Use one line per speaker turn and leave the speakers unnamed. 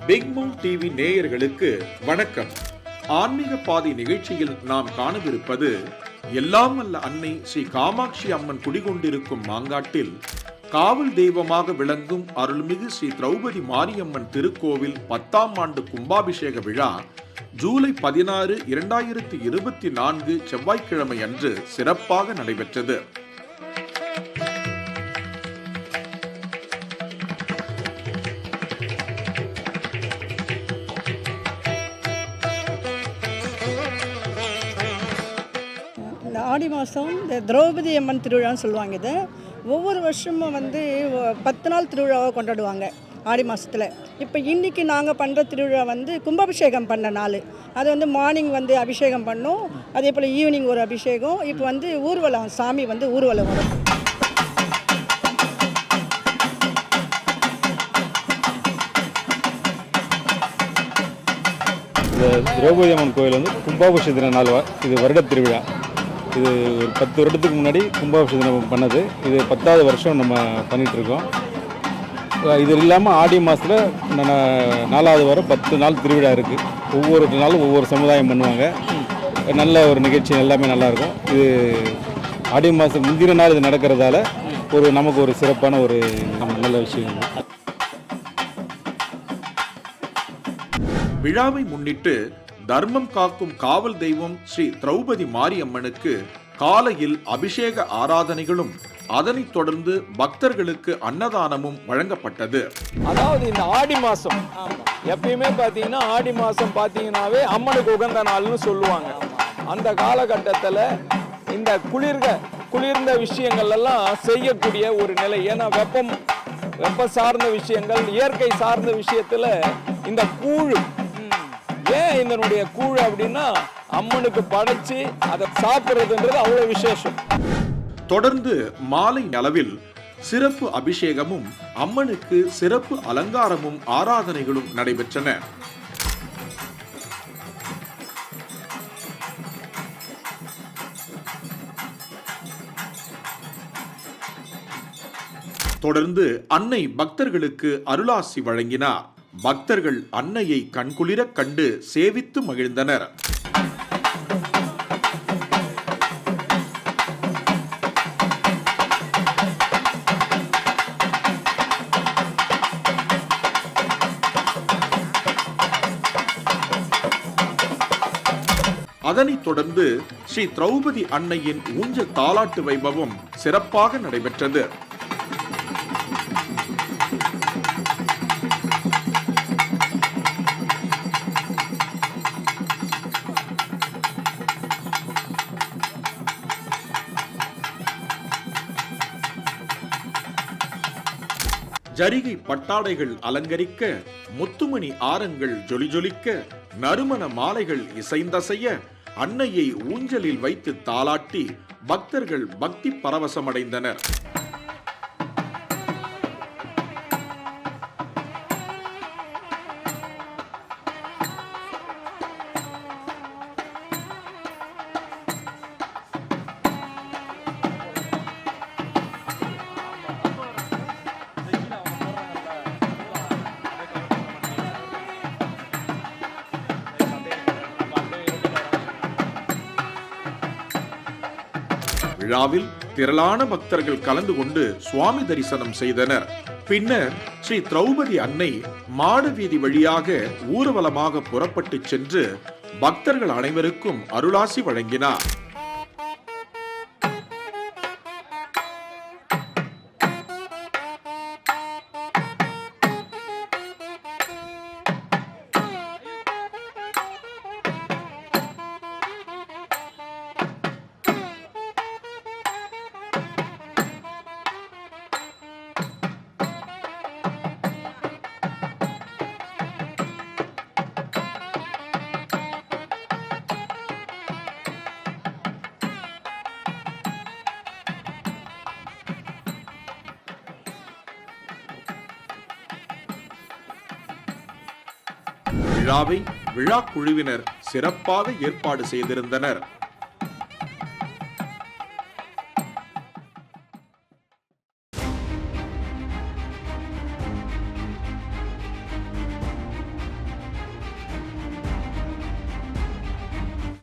Big Moon TV நேயர்களுக்கு வணக்கம். ஆன்மீக பாதை நிகழ்ச்சியில் நாம் காணவிருப்பது எல்லாம் வல்ல அன்னை ஸ்ரீ காமாட்சி அம்மன் குடிகொண்டிருக்கும் மாங்காட்டில் காவல் தெய்வமாக விளங்கும் அருள்மிகு ஸ்ரீ திரௌபதி மாரியம்மன் திருக்கோவில் 10ஆம் ஆண்டு கும்பாபிஷேக விழா ஜூலை 16, 2024 செவ்வாய்க்கிழமை அன்று சிறப்பாக நடைபெற்றது.
ஆடி மாதம் இந்த திரௌபதி அம்மன் திருவிழான்னு சொல்லுவாங்க. இது ஒவ்வொரு வருஷமும் 10 நாள் திருவிழாவை கொண்டாடுவாங்க ஆடி மாதத்தில். இப்போ இன்றைக்கி நாங்கள் பண்ணுற திருவிழா கும்பாபிஷேகம் பண்ண நாள். அது மார்னிங் அபிஷேகம் பண்ணோம், அதே போல் ஈவினிங் ஒரு அபிஷேகம். இப்போ ஊர்வலம், சாமி ஊர்வலம் வரும்.
இந்த திரௌபதி அம்மன் கோயில் கும்பாபிஷேக நாள். இது வருட திருவிழா. இது ஒரு 10 வருடத்துக்கு முன்னாடி கும்பாபிஷேகம் பண்ணது. இது 10வது வருஷம் நம்ம பண்ணிகிட்ருக்கோம். இது இல்லாமல் ஆடி மாதத்தில் 4வது வாரம் 10 நாள் திருவிழா இருக்குது. ஒவ்வொரு நாளும் ஒவ்வொரு சமுதாயம் பண்ணுவாங்க. நல்ல ஒரு நிகழ்ச்சி, எல்லாமே நல்லாயிருக்கும். இது ஆடி மாதம் முந்தின நாள் இது நடக்கிறதால நமக்கு ஒரு சிறப்பான ஒரு நல்ல விஷயம்.
விழாவை முன்னிட்டு தர்மம் காக்கும் காவல் தெய்வம் ஸ்ரீ திரௌபதி மாரியம்மனுக்கு காலையில் அபிஷேக ஆராதனைகளும் அதனைத் தொடர்ந்து பக்தர்களுக்கு அன்னதானமும் வழங்கப்பட்டது.
அதாவது இந்த ஆடி மாசம் எப்பயுமே பார்த்தீங்கன்னா ஆடி மாசம் பார்த்தீங்கன்னாவே அம்மனுக்கு உகந்த நாள்னு சொல்லுவாங்க. அந்த காலகட்டத்தில் இந்த குளிர்ந்த விஷயங்கள் எல்லாம் செய்யக்கூடிய ஒரு நிலை. ஏன்னா வெப்பம் சார்ந்த விஷயங்கள், இயற்கை சார்ந்த விஷயத்துல இந்த கூழ், ஏன் இதனுடைய கூழ் அப்படின்னா அம்மனுக்கு படைச்சு அதை சாப்பிடுறதுன்றது அவ்வளவு விசேஷம்.
தொடர்ந்து மாலை அளவில் சிறப்பு அபிஷேகமும் அம்மனுக்கு சிறப்பு அலங்காரமும் ஆராதனைகளும் நடைபெற்றன. தொடர்ந்து அன்னை பக்தர்களுக்கு அருளாசி வழங்கினார். பக்தர்கள் அன்னையை கண்குளிரக் கண்டு சேவித்து மகிழ்ந்தனர். அதனைத் தொடர்ந்து ஸ்ரீ திரௌபதி அன்னையின் ஊஞ்சல் தாலாட்டு வைபவம் சிறப்பாக நடைபெற்றது. ஜரிகை பட்டாடைகள் அலங்கரிக்க, முத்துமணி ஆரங்கள் ஜொலிஜொலிக்க, நறுமண மாலைகள் இசைந்தசைய, அன்னையை ஊஞ்சலில் வைத்து தாலாட்டி பக்தர்கள் பக்தி பரவசமடைந்தனர். விழாவில் திரளான பக்தர்கள் கலந்து கொண்டு சுவாமி தரிசனம் செய்தனர். பின்னர் ஸ்ரீ திரௌபதி அன்னை மாட வீதி வழியாக ஊர்வலமாக புறப்பட்டு சென்று பக்தர்கள் அனைவருக்கும் அருளாசி வழங்கினார். விழாவை விழா குழுவினர் சிறப்பாக ஏற்பாடு செய்திருந்தனர்.